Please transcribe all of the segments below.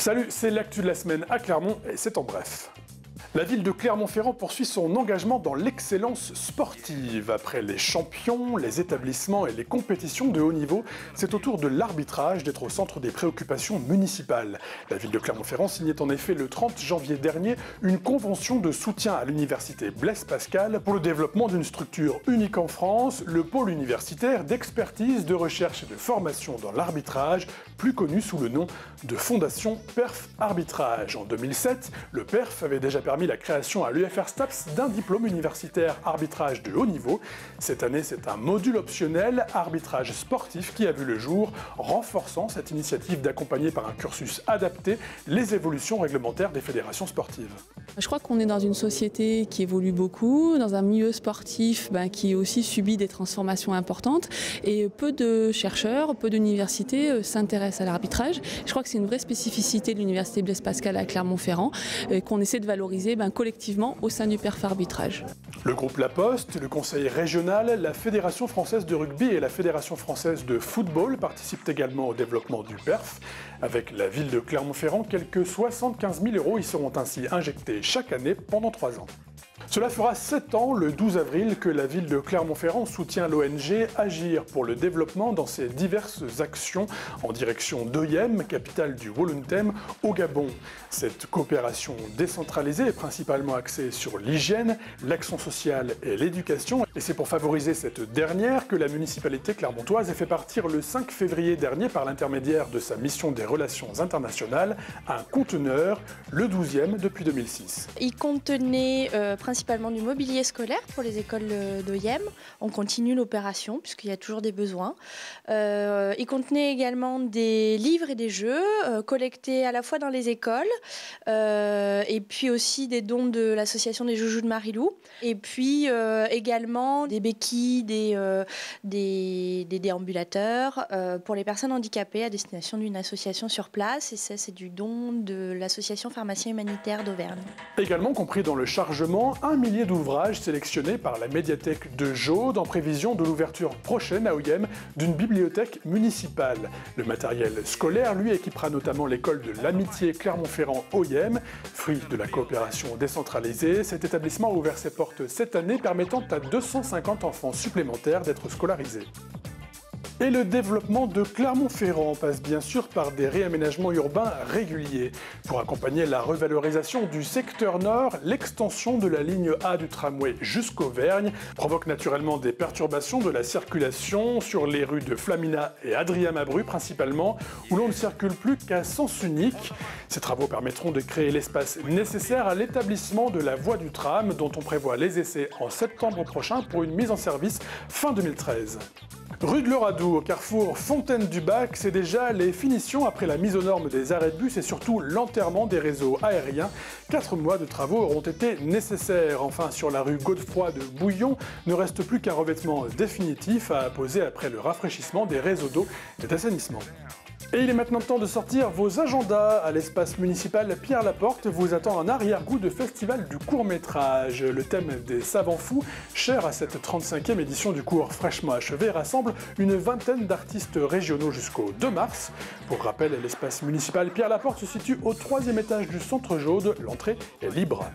Salut, c'est l'actu de la semaine à Clermont et c'est en bref. La ville de Clermont-Ferrand poursuit son engagement dans l'excellence sportive. Après les champions, les établissements et les compétitions de haut niveau, c'est au tour de l'arbitrage d'être au centre des préoccupations municipales. La ville de Clermont-Ferrand signait en effet le 30 janvier dernier une convention de soutien à l'université Blaise Pascal pour le développement d'une structure unique en France, le pôle universitaire d'expertise, de recherche et de formation dans l'arbitrage, plus connu sous le nom de Fondation Perf Arbitrage. En 2007, le Perf avait déjà permis la création à l'UFR STAPS d'un diplôme universitaire arbitrage de haut niveau. Cette année, c'est un module optionnel arbitrage sportif qui a vu le jour, renforçant cette initiative d'accompagner par un cursus adapté les évolutions réglementaires des fédérations sportives. Je crois qu'on est dans une société qui évolue beaucoup, dans un milieu sportif qui aussi subit des transformations importantes et peu de chercheurs, peu d'universités s'intéressent à l'arbitrage. Je crois que c'est une vraie spécificité de l'université Blaise Pascal à Clermont-Ferrand qu'on essaie de valoriser collectivement au sein du Perf Arbitrage. Le groupe La Poste, le conseil régional, la Fédération française de rugby et la Fédération française de football participent également au développement du Perf. Avec la ville de Clermont-Ferrand, quelques 75 000 € y seront ainsi injectés chaque année pendant 3 ans. Cela fera 7 ans, le 12 avril, que la ville de Clermont-Ferrand soutient l'ONG Agir pour le développement dans ses diverses actions en direction d'Oyem, capitale du Wollontem, au Gabon. Cette coopération décentralisée est principalement axée sur l'hygiène, l'action sociale et l'éducation. Et c'est pour favoriser cette dernière que la municipalité clermontoise a fait partir le 5 février dernier, par l'intermédiaire de sa mission des relations internationales, un conteneur, le 12e depuis 2006. Il contenait principalement du mobilier scolaire pour les écoles d'Oyem. On continue l'opération puisqu'il y a toujours des besoins. Il contenait également des livres et des jeux collectés à la fois dans les écoles et puis aussi des dons de l'association des Joujoux de Marilou. Et puis également des béquilles, des déambulateurs pour les personnes handicapées à destination d'une association sur place. Et ça, c'est du don de l'association Pharmaciens Humanitaires d'Auvergne. Également compris dans le chargement, un millier d'ouvrages sélectionnés par la médiathèque de Jaude en prévision de l'ouverture prochaine à Oyem d'une bibliothèque municipale. Le matériel scolaire, lui, équipera notamment l'école de l'amitié Clermont-Ferrand-Oyem. Fruit de la coopération décentralisée, cet établissement a ouvert ses portes cette année, permettant à 250 enfants supplémentaires d'être scolarisés. Et le développement de Clermont-Ferrand passe bien sûr par des réaménagements urbains réguliers. Pour accompagner la revalorisation du secteur nord, l'extension de la ligne A du tramway jusqu'Auvergne provoque naturellement des perturbations de la circulation sur les rues de Flamina et Adrien Mabru principalement, où l'on ne circule plus qu'à sens unique. Ces travaux permettront de créer l'espace nécessaire à l'établissement de la voie du tram, dont on prévoit les essais en septembre prochain pour une mise en service fin 2013. Rue de l'Oradou, au carrefour Fontaine-du-Bac, c'est déjà les finitions après la mise aux normes des arrêts de bus et surtout l'enterrement des réseaux aériens. 4 mois de travaux auront été nécessaires. Enfin, sur la rue Godefroy de Bouillon, ne reste plus qu'un revêtement définitif à apposer après le rafraîchissement des réseaux d'eau et d'assainissement. Et il est maintenant temps de sortir vos agendas. À l'espace municipal Pierre-Laporte vous attend un arrière-goût de festival du court-métrage. Le thème des savants fous, cher à cette 35e édition du cours fraîchement achevé, rassemble une vingtaine d'artistes régionaux jusqu'au 2 mars. Pour rappel, l'espace municipal Pierre-Laporte se situe au 3e étage du Centre Jaude. L'entrée est libre.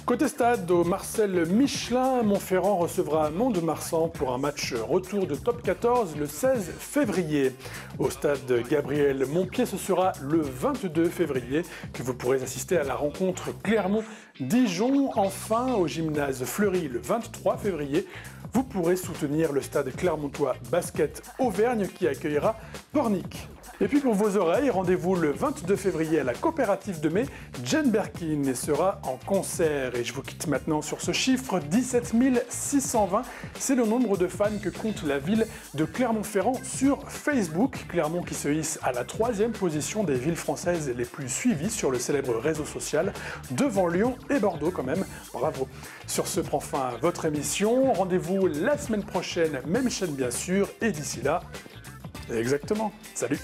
Côté stade, au Marcel Michelin, Montferrand recevra Mont-de-Marsan pour un match retour de top 14 le 16 février. Au stade Gabriel Montpied, ce sera le 22 février que vous pourrez assister à la rencontre Clermont-Dijon. Enfin, au gymnase Fleury le 23 février, vous pourrez soutenir le stade clermontois Basket Auvergne qui accueillera Pornic. Et puis pour vos oreilles, rendez-vous le 22 février à la coopérative de mai. Jane Birkin sera en concert. Et je vous quitte maintenant sur ce chiffre, 17 620. C'est le nombre de fans que compte la ville de Clermont-Ferrand sur Facebook. Clermont qui se hisse à la 3e position des villes françaises les plus suivies sur le célèbre réseau social, devant Lyon et Bordeaux quand même. Bravo. Sur ce prend fin votre émission. Rendez-vous la semaine prochaine, même chaîne bien sûr. Et d'ici là, exactement. Salut!